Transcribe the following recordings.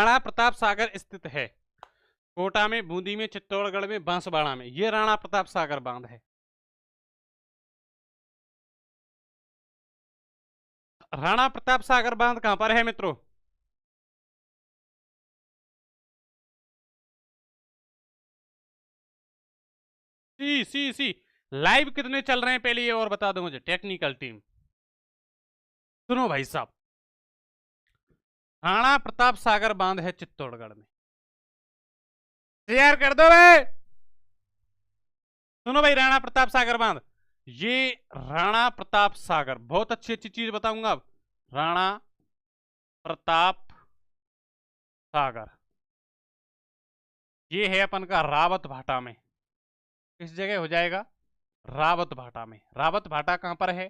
राणा प्रताप सागर स्थित है? कोटा में, बूंदी में, चित्तौड़गढ़ में, बांसवाड़ा में। ये राणा प्रताप सागर बांध है। राणा प्रताप सागर बांध कहां पर है मित्रों? सी सी सी। लाइव कितने चल रहे हैं पहले ये और बता दो मुझे, टेक्निकल टीम। सुनो भाई साहब, राणा प्रताप सागर बांध है चित्तौड़गढ़ में। शेयर कर दो भाई। सुनो भाई, राणा प्रताप सागर बांध, ये राणा प्रताप सागर, बहुत अच्छी अच्छी चीज बताऊंगा अब। राणा प्रताप सागर ये है अपन का रावत भाटा में। किस जगह हो जाएगा? रावत भाटा में। रावत भाटा कहां पर है?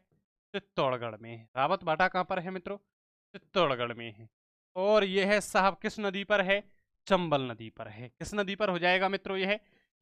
चित्तौड़गढ़ में है। रावत भाटा कहां पर है मित्रों? चित्तौड़गढ़ में है। और यह है साहब किस नदी पर है? चंबल नदी पर है। किस नदी पर हो जाएगा मित्रों?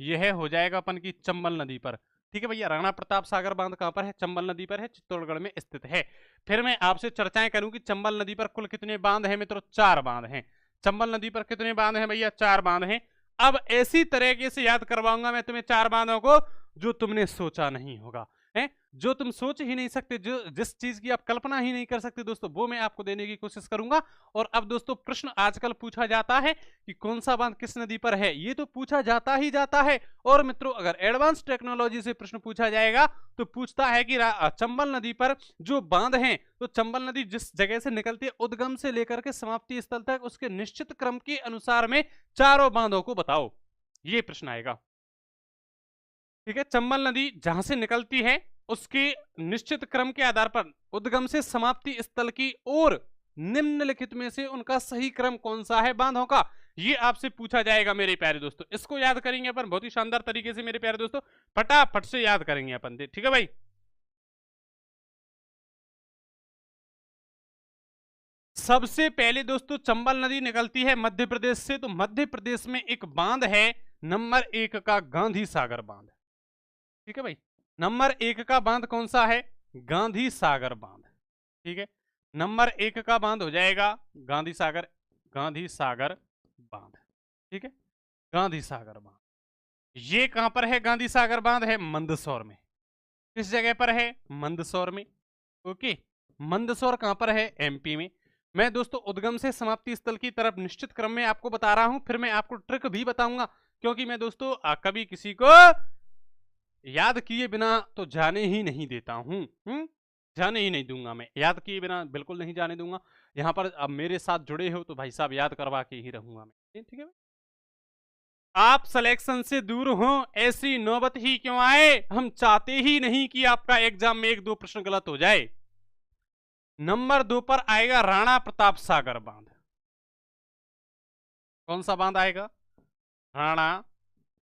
यह हो जाएगा अपन की चंबल नदी पर। ठीक है भैया, राणा प्रताप सागर बांध कहां पर है? चंबल नदी पर है, चित्तौड़गढ़ में स्थित है। फिर मैं आपसे चर्चाएं करूं कि चंबल नदी पर कुल कितने बांध हैं मित्रों? 4 बांध हैं। चंबल नदी पर कितने बांध हैं भैया? 4 बांध हैं। अब ऐसी तरीके से याद करवाऊंगा मैं तुम्हें 4 बांधों को जो तुमने सोचा नहीं होगा, है जो तुम सोच ही नहीं सकते, जो जिस चीज की आप कल्पना ही नहीं कर सकते दोस्तों, वो मैं आपको देने की कोशिश करूंगा। और अब दोस्तों प्रश्न आजकल पूछा जाता है कि कौन सा बांध किस नदी पर है, ये तो पूछा जाता ही जाता है। और मित्रों अगर एडवांस टेक्नोलॉजी से प्रश्न पूछा जाएगा तो पूछता है कि चंबल नदी पर जो बांध हैं, तो चंबल नदी जिस जगह से निकलती है उद्गम से लेकर के समाप्ति स्थल तक, उसके निश्चित क्रम के अनुसार में चारों बांधों को बताओ, ये प्रश्न आएगा। ठीक है, चंबल नदी जहां से निकलती है उसके निश्चित क्रम के आधार पर उद्गम से समाप्ति स्थल की ओर निम्नलिखित में से उनका सही क्रम कौन सा है बांधों का, ये आपसे पूछा जाएगा मेरे प्यारे दोस्तों। इसको याद करेंगे अपन बहुत ही शानदार तरीके से मेरे प्यारे दोस्तों, फटाफट से याद करेंगे अपन। ठीक है भाई, सबसे पहले दोस्तों चंबल नदी निकलती है मध्य प्रदेश से, तो मध्य प्रदेश में एक बांध है नंबर 1 का गांधी सागर बांध। ठीक है भाई, नंबर 1 का बांध कौन सा है? गांधी सागर बांध। ठीक है, नंबर 1 का बांध हो जाएगा गांधी सागर, गांधी सागर बांध। ठीक है, गांधी सागर बांध ये कहां पर है? गांधी सागर बांध है मंदसौर में। किस जगह पर है? मंदसौर में। ओके, मंदसौर कहां पर है? एमपी में। मैं दोस्तों उद्गम से समाप्ति स्थल की तरफ निश्चित क्रम में आपको बता रहा हूं, फिर मैं आपको ट्रिक भी बताऊंगा, क्योंकि मैं दोस्तों कभी किसी को याद किए बिना तो जाने ही नहीं देता हूं। जाने ही नहीं दूंगा, मैं याद किए बिना बिल्कुल नहीं जाने दूंगा। यहां पर अब मेरे साथ जुड़े हो तो भाई साहब याद करवा के ही रहूंगा मैं। ठीक है, आप सिलेक्शन से दूर हो ऐसी नौबत ही क्यों आए? हम चाहते ही नहीं कि आपका एग्जाम में 1-2 प्रश्न गलत हो जाए। नंबर 2 पर आएगा राणा प्रताप सागर बांध। कौन सा बांध आएगा? राणा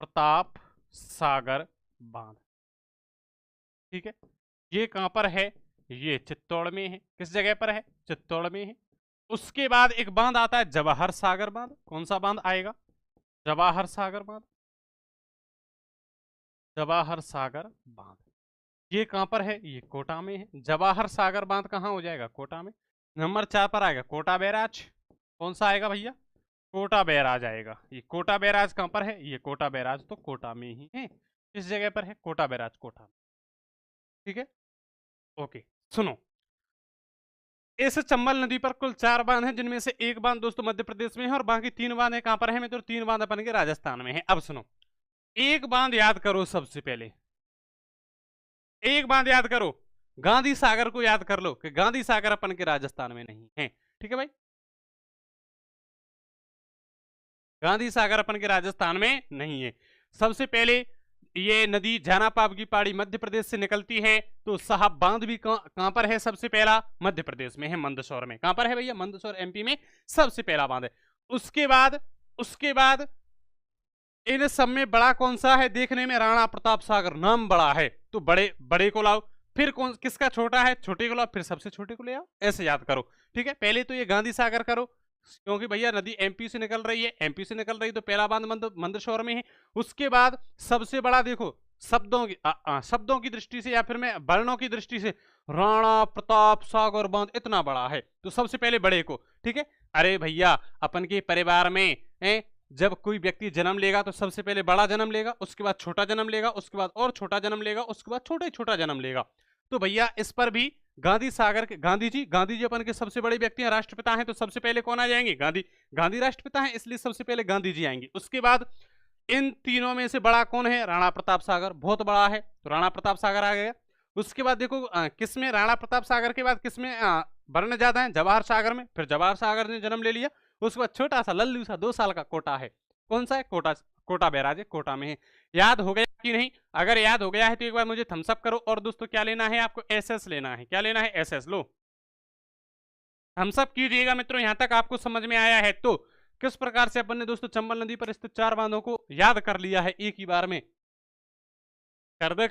प्रताप सागर बांध। ठीक है, ये कहां पर है? ये चित्तौड़ में है। किस जगह पर है? चित्तौड़ में है। उसके बाद एक बांध आता है जवाहर सागर बांध। कौन सा बांध आएगा? जवाहर सागर बांध। जवाहर सागर बांध ये कहां पर है? ये कोटा में है। जवाहर सागर बांध कहां हो जाएगा? कोटा में। नंबर 4 पर आएगा कोटा बैराज। कौन सा आएगा भैया? कोटा बैराज आएगा। ये कोटा बैराज कहां पर है? ये कोटा बैराज तो कोटा में ही है। किस जगह पर है? कोटा बैराज कोटा में। ठीक है, ओके सुनो, इस चंबल नदी पर कुल 4 बांध हैं, जिनमें से एक बांध दोस्तों मध्य प्रदेश में है और बाकी 3 बांध है कहां पर है? मित्रों 3 बांध अपन के राजस्थान में है। अब सुनो, एक बांध याद करो, सबसे पहले एक बांध याद करो, गांधी सागर को याद कर लो कि गांधी सागर अपन के राजस्थान में नहीं है। ठीक है भाई, गांधी सागर अपन के राजस्थान में नहीं है। सबसे पहले ये नदी झानापाप की पहाड़ी मध्य प्रदेश से निकलती है, तो साहब बांध भी कहां पर है? सबसे पहला मध्य प्रदेश में है, मंदसौर में। कहां पर है भैया? मंदसौर एमपी में सबसे पहला बांध है। उसके बाद इन सब में बड़ा कौन सा है? देखने में राणा प्रताप सागर नाम बड़ा है, तो बड़े को लाओ। फिर कौन किसका छोटा है? छोटे को लाओ, फिर सबसे छोटे को ले आओ। ऐसे याद करो। ठीक है, पहले तो ये गांधी सागर करो, क्योंकि भैया नदी एमपी से निकल रही है, एमपी से निकल रही तो पहला बांध मंदसौर में है। उसके बाद सबसे बड़ा देखो शब्दों की दृष्टि से या फिर मैं वर्णों की दृष्टि से, राणा प्रताप सागर बांध इतना बड़ा है, तो सबसे पहले बड़े को। ठीक है, अरे भैया, अपन के परिवार में जब कोई व्यक्ति जन्म लेगा तो सबसे पहले बड़ा जन्म लेगा, उसके बाद छोटा जन्म लेगा, उसके बाद और छोटा जन्म लेगा, उसके बाद छोटा ही छोटा जन्म लेगा। तो भैया इस पर भी गांधी जी अपन के सबसे बड़े व्यक्ति हैं, राष्ट्रपिता हैं, तो सबसे पहले कौन आ जाएंगे? गांधी राष्ट्रपिता हैं, इसलिए सबसे पहले गांधी जी आएंगे। उसके बाद इन तीनों में से बड़ा कौन है? राणा प्रताप सागर, बहुत बड़ा है, तो राणा प्रताप सागर आ गया। उसके बाद देखो किसमें राणा प्रताप सागर के बाद किसमें वर्ण ज्यादा है? जवाहर सागर में। फिर जवाहर सागर ने जन्म ले लिया। उसके बाद छोटा सा लल्लू सा 2 साल का कोटा है। कौन सा है? कोटा बैराज है, कोटा में है। याद हो गया कि नहीं? अगर याद हो गया है तो एक बार मुझे थम्स अप करो। और दोस्तों क्या लेना है आपको? एसएस लेना है। क्या लेना है? एसएस। लो थम्स अप कीजिएगा मित्रों, यहां तक आपको समझ में आया है तो। किस प्रकार से अपन ने दोस्तों चंबल नदी पर स्थित 4 बांधों को याद कर लिया है एक ही बार में। कर दे